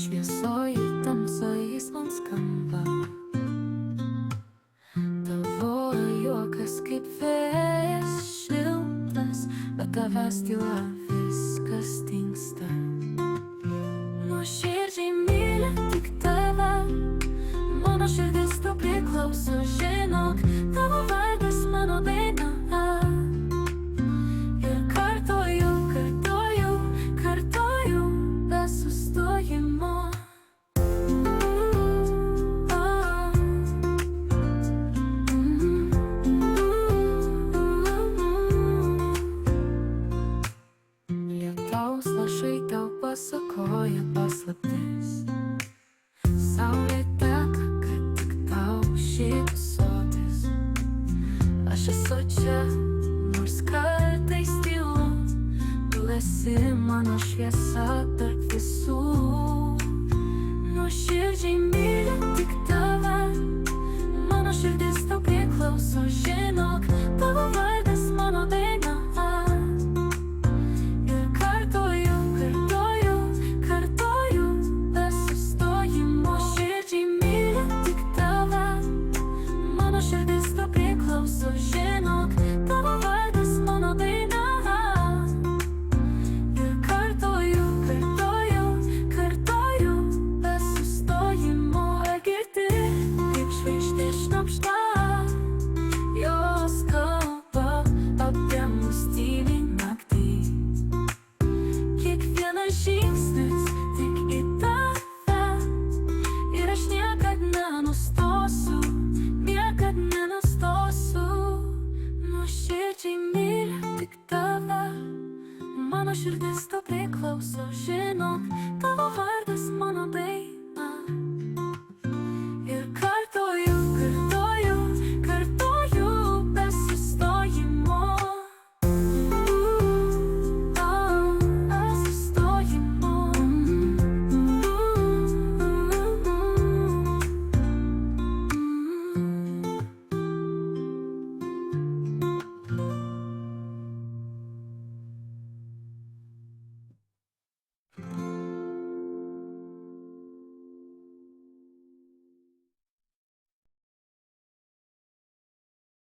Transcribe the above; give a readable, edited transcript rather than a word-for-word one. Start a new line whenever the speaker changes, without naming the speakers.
šviesoj ir tamsoj jis man skamba. Tavo juokas kaip vėjas šiltas, bet tavęs tyla viskas dingsta. Nuoširdžiai myliu tik tave, mano širdis tau priklauso, žinok, tavo vardas mano daina. Ir kartoju, kartoju, kartoju be sustojimo. Lietaus lašai tau pasakoja paslaptis, saulė teka, kad tik tau šypsotis. Aš esu čia, nors kartais tylu, tu esi mano šviesa tarp visų. Nuoširdžiai myliu tik tave, mano širdis tau priklauso, žinok, tavo vardas mano daina. Ir kartoju, kartoju, kartoju be sustojimo. Nuoširdžiai myliu tik tave, mano širdis tau priklauso, žinok, tavo vardas mano daina. Ir kartoju, kartoju, kartoju be sustojimo. Ar girdi, kaip žvaigždė šnabžda, jos kalba apie mus tyliai naktį. Kiekvienas žingsnis tik į tave, ir aš niekad nenustosiu, niekad nenustosiu. Nuoširdžiai myliu tik tave, mano širdis tau priklauso, žinok, tavo vardas mano daina.